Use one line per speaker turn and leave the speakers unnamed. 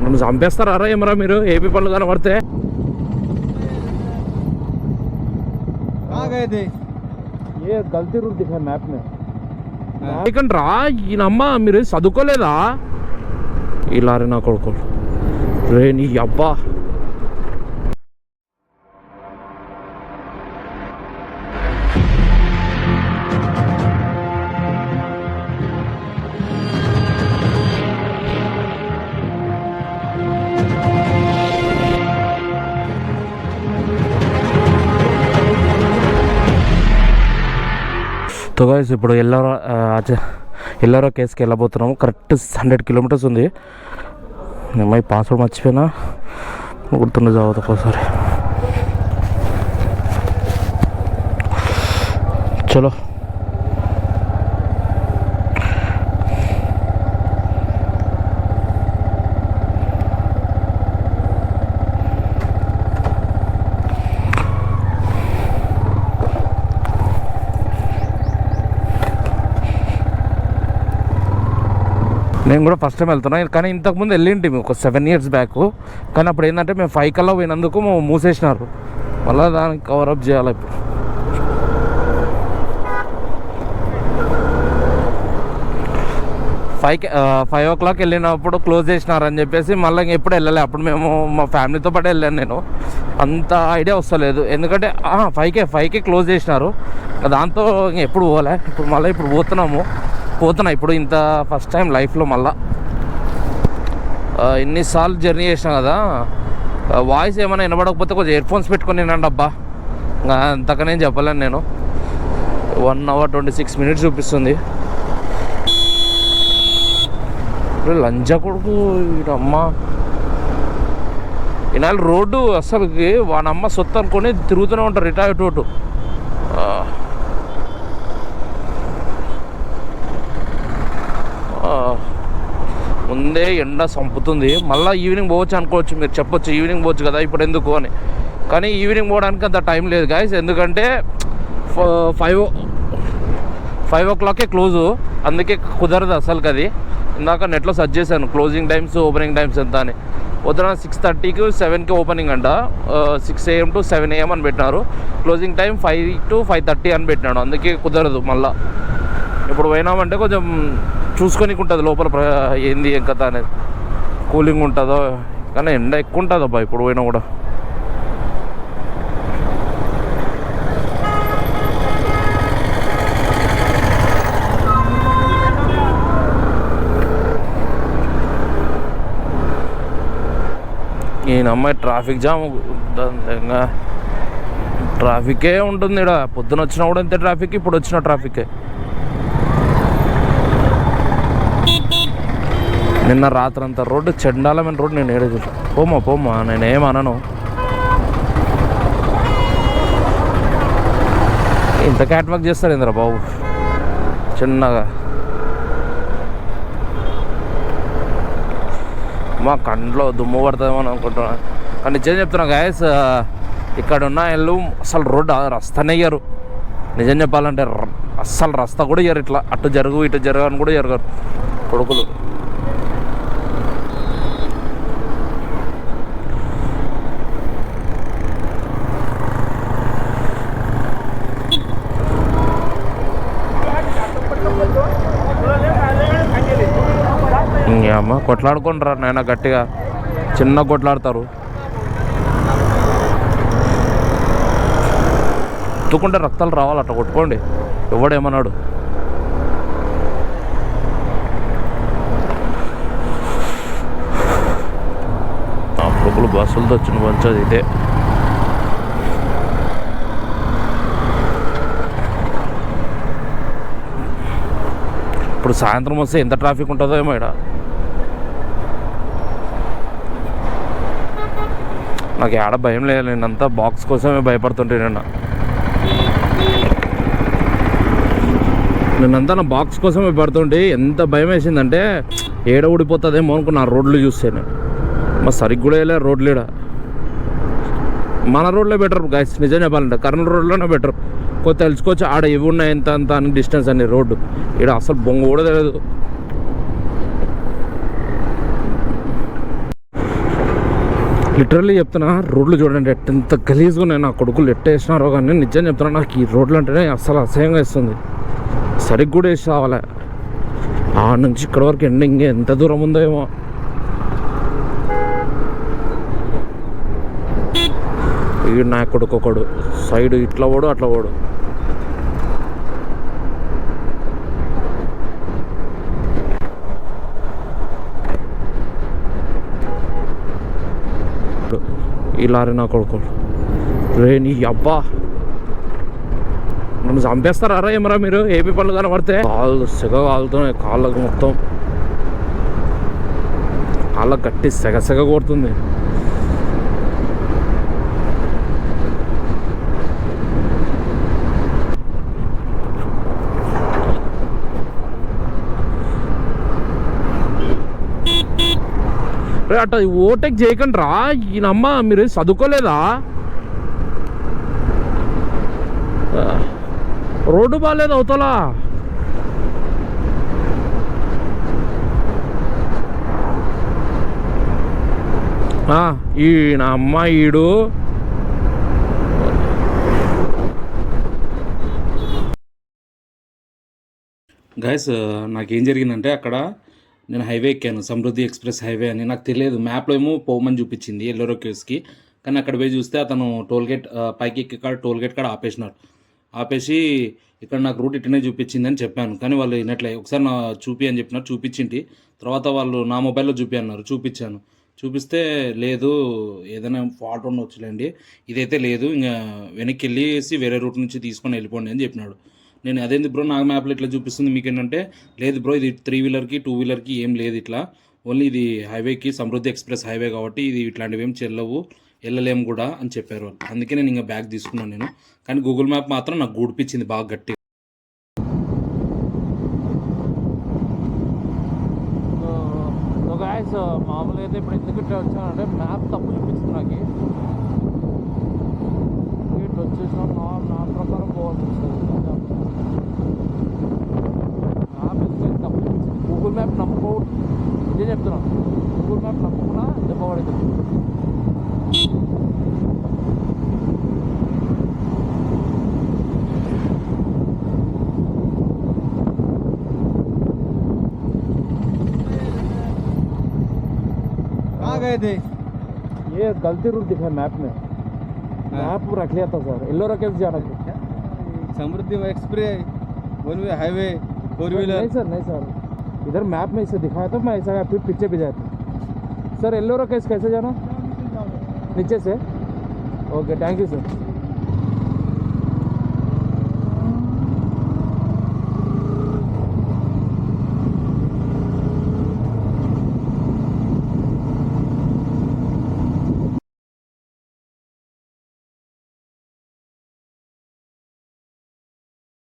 నన్ను చంపేస్తారా ఏమరా మీరు ఏపీ పనులు కనబడితే?
ఏ గల్తీ రూట్ దిఖా మ్యాప్ మే
రా ఈయనమ్మ మీరు చదువుకోలేదా? ఇలా నా కొడుకోలు రే నీ అబ్బా. तो गाइस ఇప్పుడు ఎల్లారో కేసుకి వెళ్ళబోతున్నాము. కరెక్ట్ 100 కిలోమీటర్స్ ఉంది. నేను పాస్వర్డ్ మర్చిపోయినా, గుర్తుండే జాగ్రత్త ఒకసారి. చలో నేను కూడా ఫస్ట్ టైం వెళ్తున్నాను. కానీ ఇంతకుముందు వెళ్ళింటి ఒక 7 years బ్యాక్. కానీ అప్పుడు ఏంటంటే మేము 5 కల్లా పోయినందుకు మూసేసినారు. మళ్ళీ దానికి కవరప్ చేయాలి. ఇప్పుడు 5 o'clock వెళ్ళినప్పుడు క్లోజ్ చేసినారని చెప్పేసి మళ్ళీ ఎప్పుడు వెళ్ళలే. అప్పుడు మేము మా ఫ్యామిలీతో పాటు వెళ్ళాను. నేను అంత ఐడియా వస్తలేదు, ఎందుకంటే 5కే క్లోజ్ చేసినారు. దాంతో ఎప్పుడు పోలే. ఇప్పుడు మళ్ళీ ఇప్పుడు పోతున్నా ఇప్పుడు ఇంత ఫస్ట్ టైం లైఫ్లో. మళ్ళా ఇన్నిసార్లు జర్నీ చేసినా కదా, వాయిస్ ఏమైనా వినబడకపోతే కొంచెం ఇయర్ ఫోన్స్ పెట్టుకొని వినండి అబ్బా. అంతకనే చెప్పలేను నేను. 1 hour 26 minutes చూపిస్తుంది. లంజా కొడుకు అమ్మ. ఈనాళ్ళు రోడ్డు అసలుకి వానమ్మ సొత్తు అనుకొని తిరుగుతూనే ఉంటారు ఇటా ఇటు. ముందే ఎండ చంపుతుంది. మళ్ళీ ఈవినింగ్ పోవచ్చు అనుకోవచ్చు, మీరు చెప్పొచ్చు ఈవినింగ్ పోవచ్చు కదా ఇప్పుడు ఎందుకు అని. కానీ ఈవినింగ్ పోవడానికి అంత టైం లేదు గాయస్, ఎందుకంటే 5 o'clockకే క్లోజు. అందుకే కుదరదు అసలుకి అది. ఇందాక నెట్లో సెర్చ్ చేశాను క్లోజింగ్ టైమ్స్, ఓపెనింగ్ టైమ్స్ ఎంత అని. పొద్దున 6:30కి 7కి ఓపెనింగ్ అంట. 6 AM to 7 AM అని పెట్టినారు. క్లోజింగ్ టైం 5 to 5:30 అని పెట్టినాడు. అందుకే కుదరదు. మళ్ళీ ఇప్పుడు పోయినామంటే కొంచెం చూసుకొనికి ఉంటుంది లోపల ఏంది ఏం కథ అనేది, కూలింగ్ ఉంటుందో. కానీ ఎండ ఎక్కువ ఉంటుంది అబ్బా ఇప్పుడు పోయినా కూడా. ఈయన అమ్మాయి ట్రాఫిక్ జామ్, ట్రాఫికే ఉంటుంది ఇక్కడ. పొద్దున వచ్చినా కూడా ఇంతే ట్రాఫిక్, ఇప్పుడు వచ్చిన ట్రాఫికే. నిన్న రాత్రంతా రోడ్డు చెండాలమైన రోడ్డు. నేను ఏడు పోమా నేనేమనను. ఇంత క్యాట్ వాక్ చేస్తారు ఏంద్రా బాబు చిన్నగా. మా కంట్లో దుమ్ము పడుతుందేమో అని అనుకుంటున్నాను. కానీ నిజం చెప్తున్నా గాయస్, ఇక్కడ ఉన్న ఇల్లు అసలు రోడ్డు రస్తానే ఇయ్యరు. నిజం చెప్పాలంటే అస్సలు రస్తా కూడా ఇయ్యరు. ఇట్లా అటు జరుగు ఇటు జరుగు అని కూడా జరగరు కొడుకులు. అమ్మ కొట్లాడుకుంటారా నాయన గట్టిగా, చిన్న కొట్లాడతారు. ఎత్తుకుంటే రక్తాలు రావాలి, అట్లా కొట్టుకోండి. ఎవడేమన్నాడు? అప్పుడు బస్సులతో వచ్చిన పంచది ఇదే. ఇప్పుడు సాయంత్రం వస్తే ఎంత ట్రాఫిక్ ఉంటుందో ఏమో ఇక్కడ. నాకు ఏడ భయం లేదు, నేనంతా బాక్స్ కోసమే భయపడుతుంటే. నేనంతా నా బాక్స్ కోసమే పడుతుంటే ఎంత భయం వేసిందంటే ఏడ ఊడిపోతుందేమో అనుకున్న ఆ రోడ్లు చూస్తే. నేను మా సరిగ్గా కూడా వెళ్ళే రోడ్లు ఈడ. మన రోడ్లో బెటర్ గైస్, నిజం చెప్పాలంటే కర్నూలు రోడ్లోనే బెటర్. కొత్త తెలుసుకోవచ్చు ఆడ ఇవి ఉన్నాయి ఎంత అంత అని డిస్టెన్స్ అన్ని. రోడ్డు ఇక్కడ అసలు బొంగ కూడా తెలియదు. లిటరల్లీ చెప్తున్నా, రోడ్లు చూడండి ఎంత గలీజ్గా ఉన్నాయి. నా కొడుకులు ఎట్టేసినారో కానీ నిజం చెప్తున్నా, నాకు ఈ రోడ్లు అంటేనే అసలు అసహ్యంగా ఇస్తుంది. సరిగ్గా కూడా వేసి రావాలి. ఆ నుంచి ఇక్కడ వరకు ఎండింగ్ ఎంత దూరం ఉందో ఏమో. ఈ నా కొడుకు ఒకడు సైడ్ ఇట్లా ఓడు అట్లా ఓడు. ఈ లారీ నా కొడుకు రే నీ అబ్బా, నన్ను చంపేస్తారా ఏమరా మీరు? ఏపీ పనులు కనబడితే కాళ్ళు సెగ కాలుతున్నాయి. కాళ్ళకు మొత్తం కాళ్ళకు గట్టి సెగ సెగ కొడుతుంది. రే అట్ట ఓవర్టేక్ చేయకండి రా. ఈయనమ్మ మీరు చదువుకోలేదా? రోడ్డు బాగాలేదు అవతలా. ఈయన అమ్మ ఈడు
గైస్, నాకేం జరిగిందంటే అక్కడ నేను హైవే ఎక్కాను, సమృద్ధి ఎక్స్ప్రెస్ హైవే అని. నాకు తెలియదు, మ్యాప్లో ఏమో పోమని చూపించింది ఎల్లోరో కేవ్స్కి. కానీ అక్కడ పోయి చూస్తే అతను టోల్గేట్ పైకి ఎక్కి కాడ టోల్గేట్ కాడ ఆపేసినారు. ఆపేసి ఇక్కడ నాకు రూట్ ఇట్లనే చూపించింది అని చెప్పాను. కానీ వాళ్ళు వినట్లే. ఒకసారి నా చూపి అని చెప్పినారు, చూపించింటి. తర్వాత వాళ్ళు నా మొబైల్లో చూపి అన్నారు, చూపించాను. చూపిస్తే లేదు, ఏదైనా ఫాల్ట్ ఉండొచ్చులేండి, ఇదైతే లేదు, ఇంకా వెనక్కి వెళ్ళేసి వేరే రూట్ నుంచి తీసుకొని వెళ్ళిపోండి అని చెప్పినాడు. నేను అదేంది బ్రో నాకు మ్యాప్లో ఇట్లా చూపిస్తుంది మీకు ఏంటంటే, లేదు బ్రో ఇది 3 వీలర్కి 2 వీలర్కి ఏం లేదు ఇట్లా, ఓన్లీ ఇది హైవేకి సమృద్ధి ఎక్స్ప్రెస్ హైవే కాబట్టి ఇది ఇట్లాంటివి ఏం చెల్లవు, వెళ్ళలేము కూడా అని చెప్పారు వాళ్ళు. అందుకే నేను ఇంకా బ్యాగ్ తీసుకున్నాను నేను. కానీ గూగుల్ మ్యాప్ మాత్రం నాకు గూడిపించింది బాగా గట్టి.
మామూలుగా అయితే ఇప్పుడు ఎందుకు ఇట్లా వచ్చానంటే మ్యాప్ తప్పు చూపిస్తుంది నాకు. ఇట్లా వచ్చేసిన నా ప్రకారం పోవాల్సి వస్తుంది. మ్యాప్ ఎందుకు తప్పు చూపించింది. గూగుల్ మ్యాప్ నమ్ముకోవద్దు, ఇదే చెప్తున్నాను. గూగుల్ మ్యాప్ నమ్మకుండా దెబ్బ పడేది.
गए थे ये गलती रूट दिखा मैप में। मैप रख लिया था सर, एल्लोरा केव्स जाना था।
Samruddhi express, one way highway, 4 wheeler.
नहीं सर, इधर मैप में इसे दिखाया था, मैं ऐसा फिर पीछे भी जाता सर। एल्लोरा केव्स कैसे जाना? नीचे से। Okay, thank you sir.